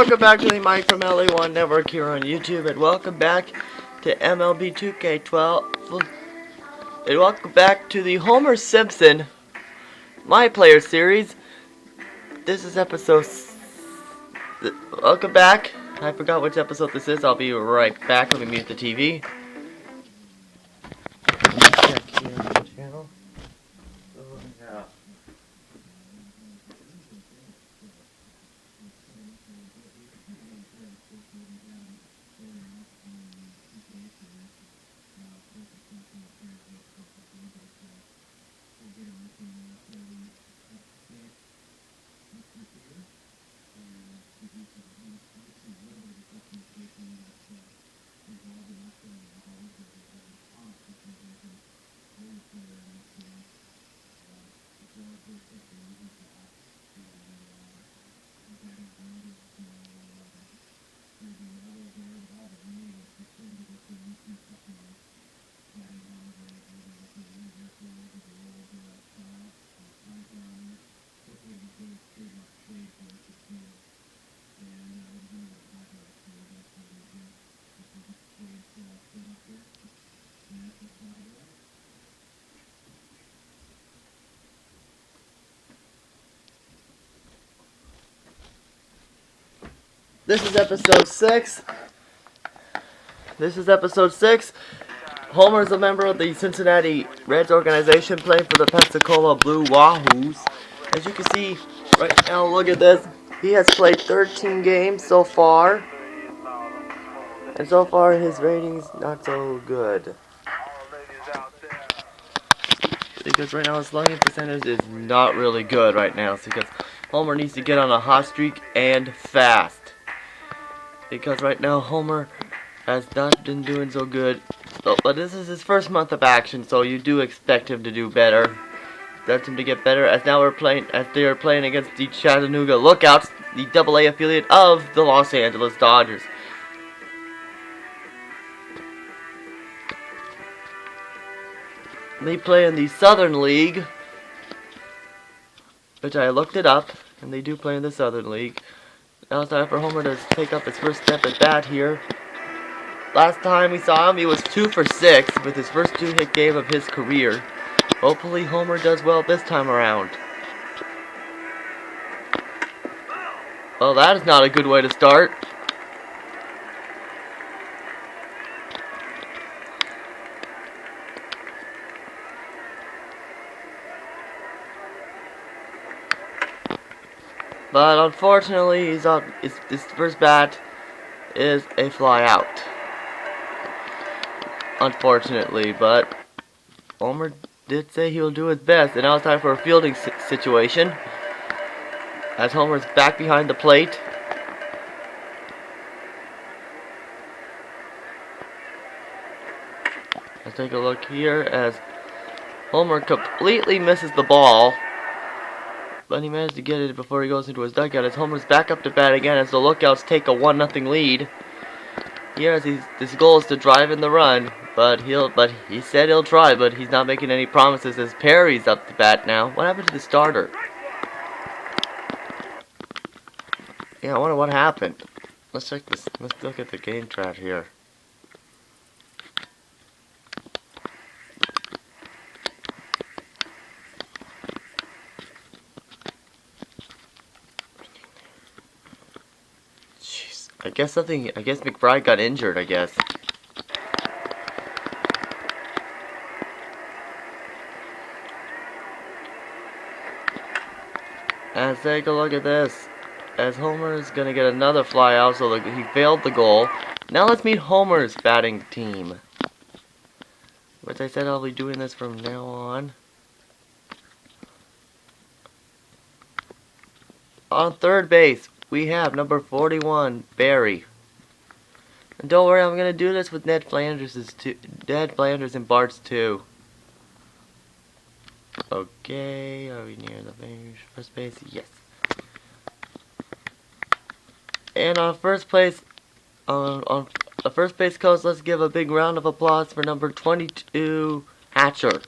welcome back to the Mike from LA1 Network here on YouTube, and welcome back to MLB 2K12, and welcome back to the Homer Simpson My Player series. This is welcome back. I forgot which episode this is. I'll be right back. Let me mute the TV. Check here on the channel. Oh, yeah. This is episode 6. Homer is a member of the Cincinnati Reds organization playing for the Pensacola Blue Wahoos. As you can see right now, look at this. He has played 13 games so far. And so far his rating's not so good. Because right now his slugging percentage is not really good right now. So because Homer needs to get on a hot streak and fast. Because right now Homer has not been doing so good. But this is his first month of action, so you do expect him to do better. Expect him to get better. As they are playing against the Chattanooga Lookouts, the AA affiliate of the Los Angeles Dodgers. They play in the Southern League, which I looked it up, and they do play in the Southern League. Now it's time for Homer to take up his first step at bat here. Last time we saw him, he was 2 for 6 with his first 2-hit game of his career. Hopefully Homer does well this time around. Well, that is not a good way to start. But unfortunately, his first bat is a fly out. Unfortunately, but Homer did say he'll do his best. And now it's time for a fielding situation. As Homer's back behind the plate. Let's take a look here as Homer completely misses the ball. But he managed to get it before he goes into his dugout. As Homer's back up to bat again as the Lookouts take a 1-0 lead. Here, as his goal is to drive in the run, but he said he'll try, but he's not making any promises. As Perry's up to bat now. What happened to the starter? Yeah, I wonder what happened. Let's check this. Let's look at the game chart here. I guess McBride got injured, I guess. And take a look at this. As Homer is going to get another fly out, so he failed the goal. Now let's meet Homer's batting team. Which I said I'll be doing this from now on. On third base, we have number 41, Barry. And don't worry, I'm gonna do this with Ned Flanders and Bart's too. Okay, are we near the first base? Yes. And on first place, on the first base coach, let's give a big round of applause for number 22, Hatcher.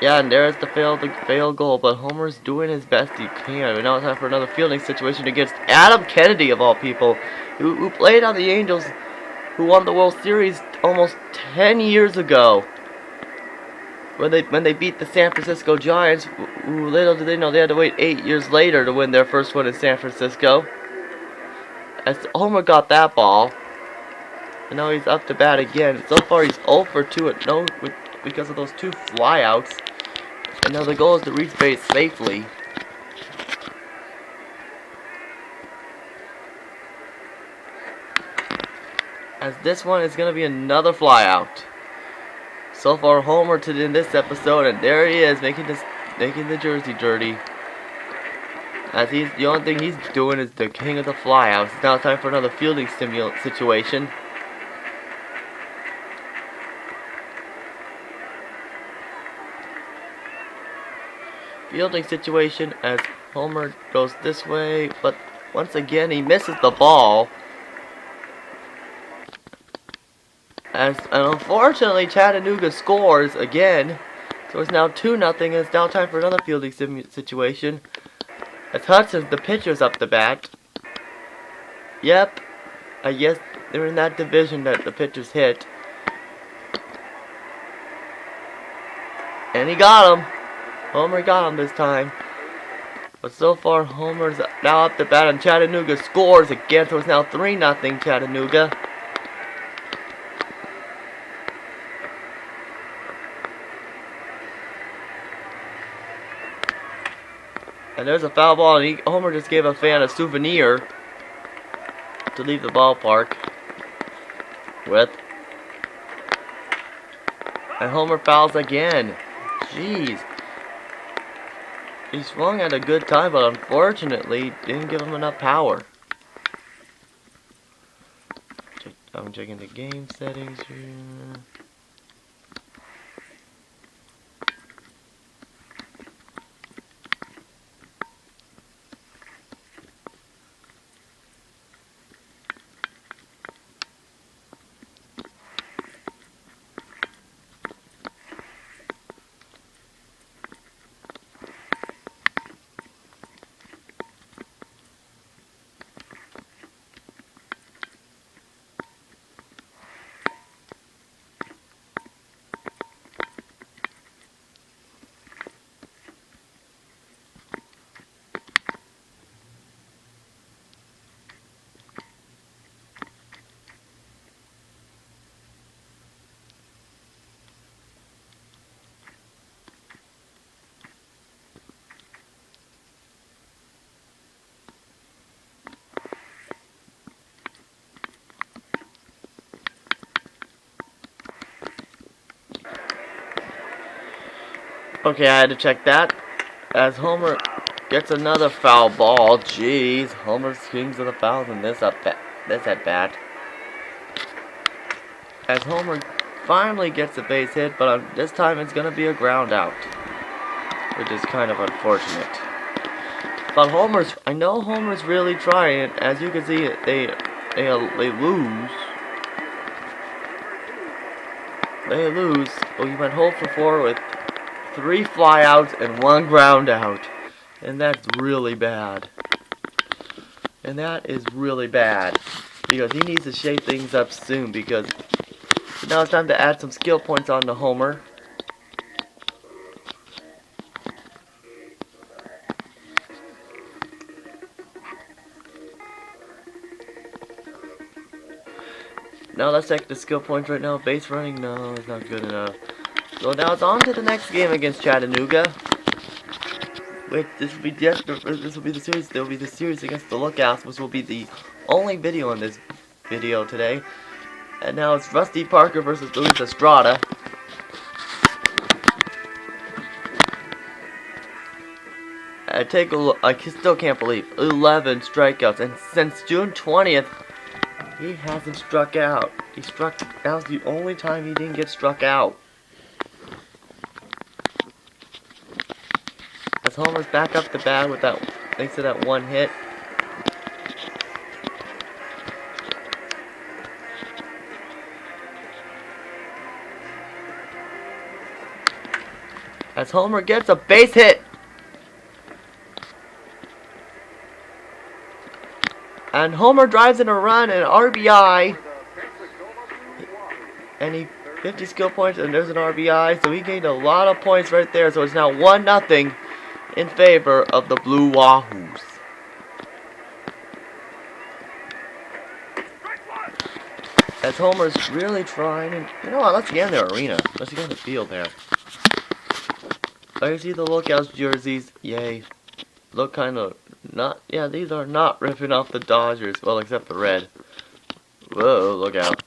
Yeah, and there's the failed goal, but Homer's doing his best he can. And now it's time for another fielding situation against Adam Kennedy of all people, who played on the Angels, who won the World Series almost 10 years ago. When they beat the San Francisco Giants, who little did they know they had to wait 8 years later to win their first one in San Francisco. As Homer got that ball, and now he's up to bat again. So far he's 0 for 2 at no because of those 2 flyouts. And now the goal is to reach base safely. As this one is going to be another flyout. So far Homer in this episode, and there he is making the jersey dirty. As the only thing he's doing is the king of the flyouts. It's now time for another fielding situation. Fielding situation as Homer goes this way, but once again he misses the ball. And unfortunately Chattanooga scores again. So it's now 2-0, and it's now time for another fielding situation. As Hudson, the pitcher's up to bat. Yep, I guess they're in that division that the pitchers hit. And he got him. Homer got him this time. But so far, Homer's now up to bat, and Chattanooga scores again, so it's now 3-0 Chattanooga. And there's a foul ball, and Homer just gave a fan a souvenir to leave the ballpark with. And Homer fouls again. Jeez. He swung at a good time, but unfortunately didn't give him enough power. I'm checking the game settings here. Okay, I had to check that. As Homer gets another foul ball. Jeez, Homer's kings of the fouls in this at bat. As Homer finally gets a base hit, but this time it's going to be a ground out, which is kind of unfortunate. But I know Homer's really trying. As you can see, they lose. They lose. Well, he went 0 for 4 with 3 flyouts and 1 ground out. And that's really bad. And that is really bad. Because he needs to shake things up soon. Because now it's time to add some skill points on to Homer. Now let's check the skill points right now. Base running, no, it's not good enough. So now it's on to the next game against Chattanooga. Wait, this will be the series. There will be the series against the Lookouts, which will be the only video in this video today. And now it's Rusty Parker versus Luis Estrada. I still can't believe 11 strikeouts, and since June 20th, he hasn't struck out. That was the only time he didn't get struck out. As Homer's back up the bat with that, thanks to that 1 hit. as Homer gets a base hit. And Homer drives in a run and RBI. And he 50 skill points and there's an RBI. So he gained a lot of points right there. So it's now 1-0 in favor of the Blue Wahoos. As Homer's really trying, and you know what, let's get in the arena. Let's get in the field there. I see the Lookouts jerseys, yay. Look kind of not, yeah, these are not ripping off the Dodgers, well, except the red. Whoa, look out.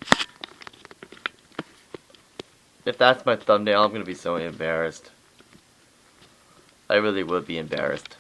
If that's my thumbnail, I'm gonna be so embarrassed. I really would be embarrassed.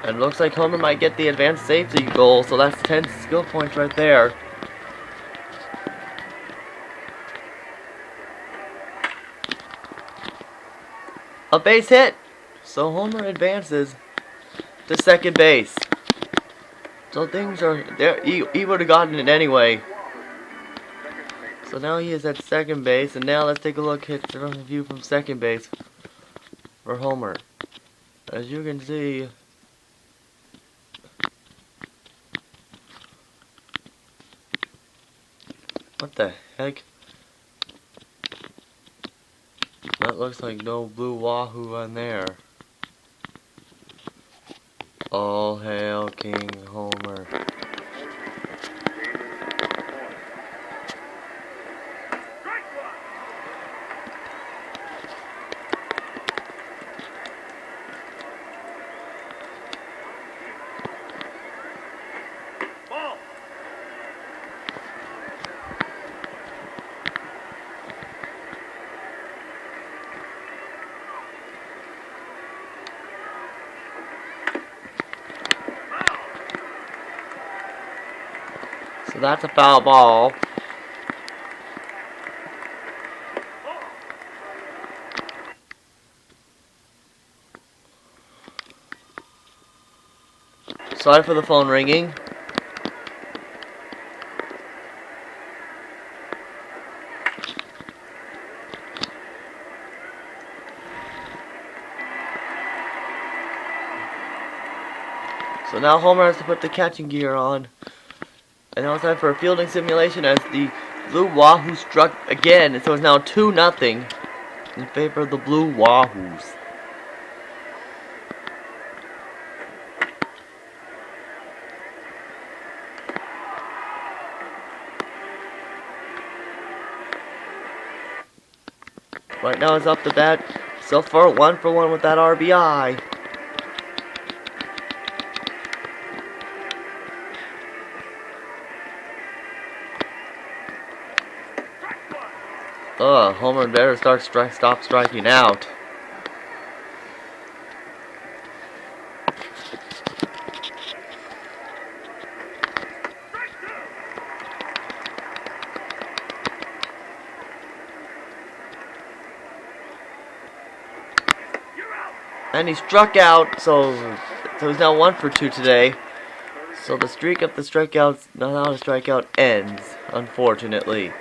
And looks like Homer might get the advanced safety goal, so that's 10 skill points right there. A base hit! So Homer advances to second base. So things are there. He would have gotten it anyway. So now he is at second base, and now let's take a look at the view from second base for Homer. As you can see, what the heck? That looks like no Blue Wahoo on there. All hail King Homer. So that's a foul ball. Sorry for the phone ringing. So now Homer has to put the catching gear on. And now it's time for a fielding simulation as the Blue Wahoo struck again. And so it's now 2-0 in favor of the Blue Wahoos. Right now it's up to bat. So far 1-for-1 with that RBI. Homer better stop striking out. And he struck out, so he's now 1-for-2 today. So the streak of the strikeouts, now the strikeout ends, unfortunately.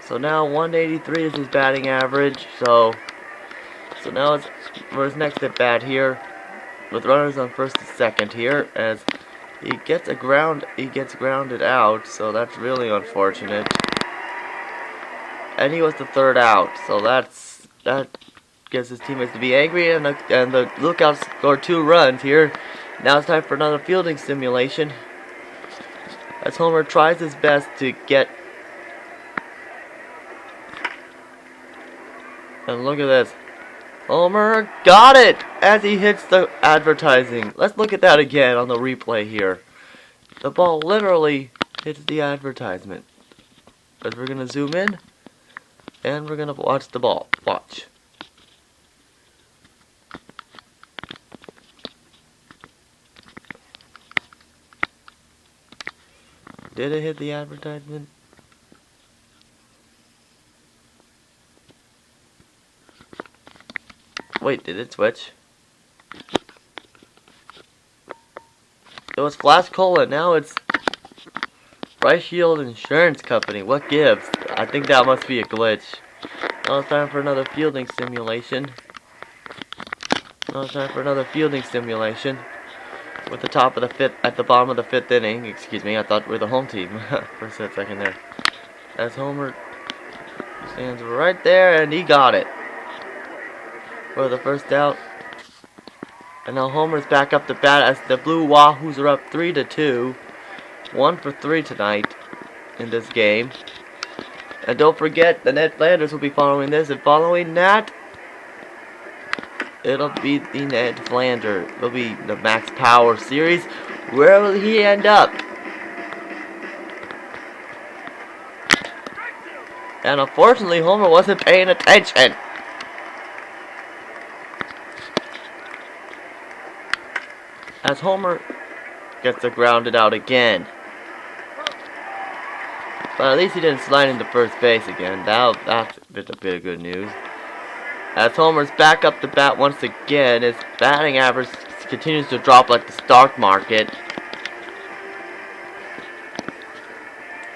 So now 183 is his batting average. So now it's for his next at bat here, with runners on first and second here, as he gets grounded out. So that's really unfortunate. And he was the third out. So that gets his teammates to be angry, and the Lookouts scored 2 runs here. Now it's time for another fielding simulation, as Homer tries his best to get. And look at this. Homer got it as he hits the advertising. Let's look at that again on the replay here. The ball literally hits the advertisement. But we're going to zoom in and we're going to watch the ball. Watch. Did it hit the advertisement? Wait, did it switch? It was Flash Cola, now it's Bright Shield Insurance Company. What gives? I think that must be a glitch. Now it's time for another fielding simulation. With the top of the fifth, at the bottom of the fifth inning. Excuse me, I thought we were the home team for a second there. As Homer stands right there, and he got it for the first out. And now Homer's back up to bat as the Blue Wahoos are up 3-2. 1 for 3 tonight in this game. And don't forget, the Ned Flanders will be following this, and following that, it'll be the Ned Flanders. It'll be the Max Power series. Where will he end up? And unfortunately, Homer wasn't paying attention. As Homer gets it grounded out again. But at least he didn't slide into first base again. That's a bit of good news. As Homer's back up to bat once again, his batting average continues to drop like the stock market.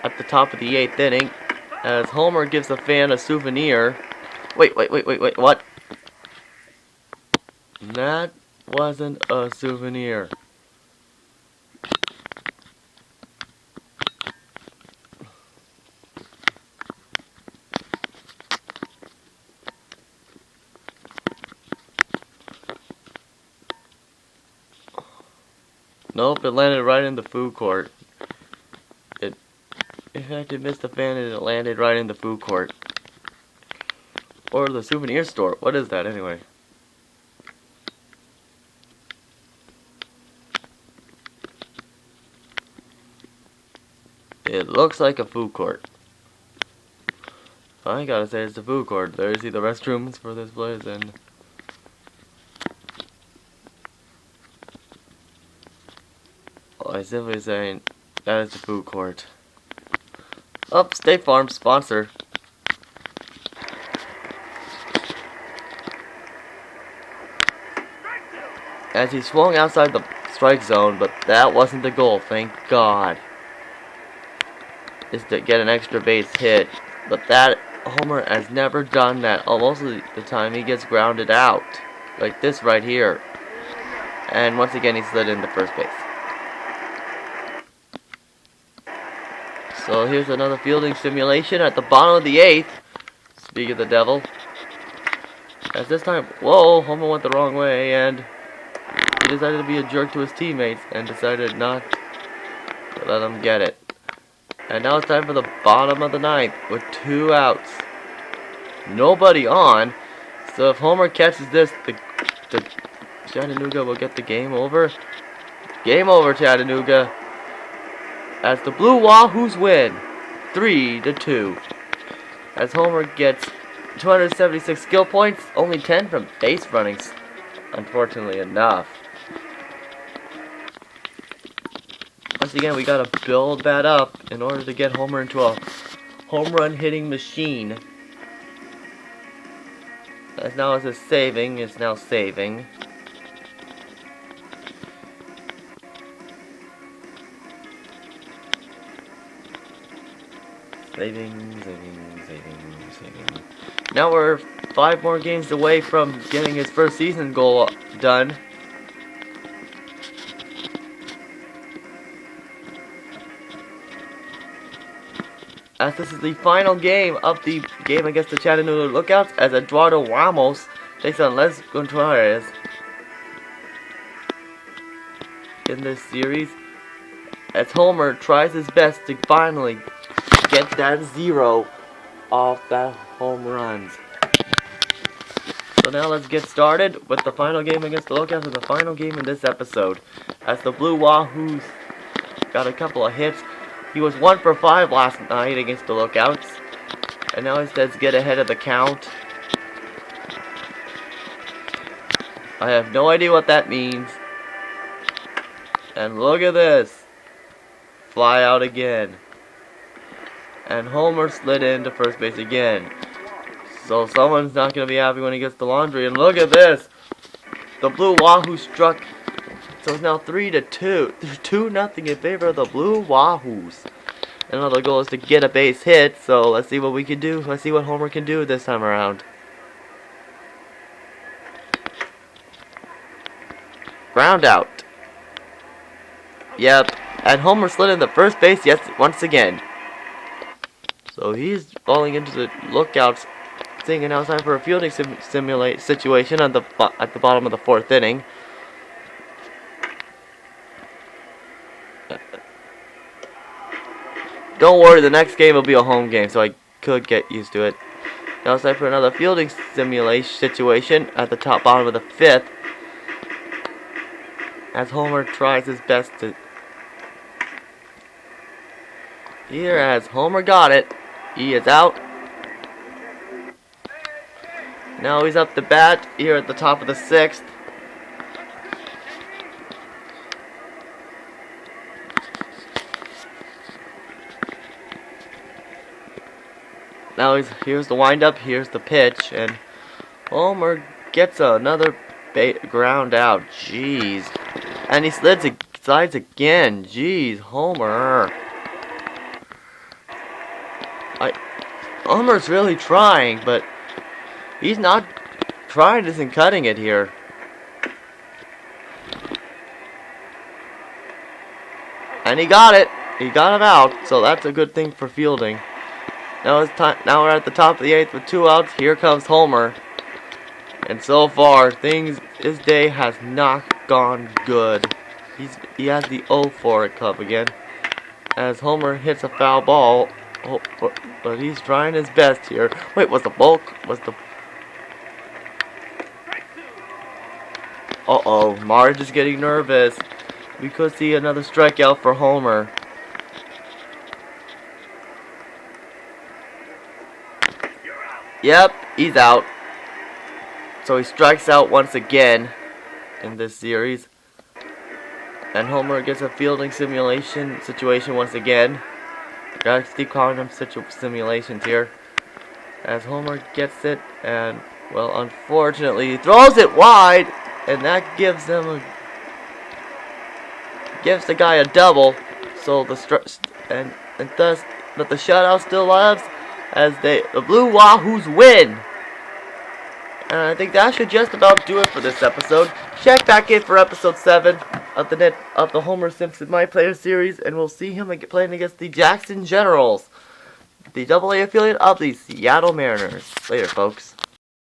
At the top of the 8th inning, as Homer gives a fan a souvenir. Wait, what? That wasn't a souvenir. Nope, it landed right in the food court. In fact, it missed the fan and it landed right in the food court. Or the souvenir store. What is that anyway? It looks like a food court. I gotta say it's a food court. There you see the restrooms for this place, and I simply saying that is the food court. Oh, State Farm sponsor. As he swung outside the strike zone, but that wasn't the goal, thank God. Is to get an extra base hit, but that Homer has never done that. Most of the time he gets grounded out, like this right here. And once again he slid into first base. So here's another fielding simulation at the bottom of the 8th. Speak of the devil. As this time, whoa, Homer went the wrong way, and he decided to be a jerk to his teammates and decided not to let them get it. And now it's time for the bottom of the 9th with 2 outs. Nobody on. So if Homer catches this, the Chattanooga will get the game over. Game over, Chattanooga. As the Blue Wahoos win 3-2. As Homer gets 276 skill points, only 10 from base runnings, unfortunately enough. Once again, we gotta build that up in order to get Homer into a home run hitting machine. As now it's saving, it's now saving. Saving. Now we're 5 more games away from getting his first season goal done. As this is the final game of the game against the Chattanooga Lookouts, as Eduardo Ramos takes on Les Contreras in this series. As Homer tries his best to finally get that 0 off that home runs. So now let's get started with the final game against the Lookouts and the final game in this episode. As the Blue Wahoos got a couple of hits. He was 1 for 5 last night against the Lookouts. And now he says get ahead of the count. I have no idea what that means. And look at this. fly out again. And Homer slid into first base again. So someone's not going to be happy when he gets the laundry. And look at this. The Blue Wahoo struck. So it's now 3-2. 2-0 in favor of the Blue Wahoos. Another goal is to get a base hit. So let's see what we can do. Let's see what Homer can do this time around. Ground out. Yep. And Homer slid into first base once again. So he's falling into the lookout thing, and now it's time for a fielding situation at the bottom of the fourth inning. Don't worry, the next game will be a home game, so I could get used to it. Now it's time for another fielding situation at the bottom of the fifth, as Homer tries his best to. Here, as Homer got it, he is out. Now he's up to bat here at the top of the sixth. Now here's the windup, here's the pitch, and Homer gets another ground out. Jeez. And he slides again. Jeez, Homer. Homer's really trying, but he's not trying, isn't cutting it here. And he got it. He got him out, so that's a good thing for fielding. Now it's time. Now we're at the top of the eighth with 2 outs. Here comes Homer. And so far, his day has not gone good. He has the 0 for it club again. As Homer hits a foul ball. Oh, but he's trying his best here. Wait, Uh-oh, Marge is getting nervous. We could see another strikeout for Homer. Yep, he's out. So he strikes out once again in this series. And Homer gets a fielding situation once again. Gotta keep calling them simulations here. As Homer gets it, and, well, unfortunately, he throws it wide, and that gives the guy a double. So the shutout still lives as the Blue Wahoos win. And I think that should just about do it for this episode. Check back in for episode 7 of the Homer Simpson My Player series, and we'll see him playing against the Jackson Generals, the AA affiliate of the Seattle Mariners. Later, folks.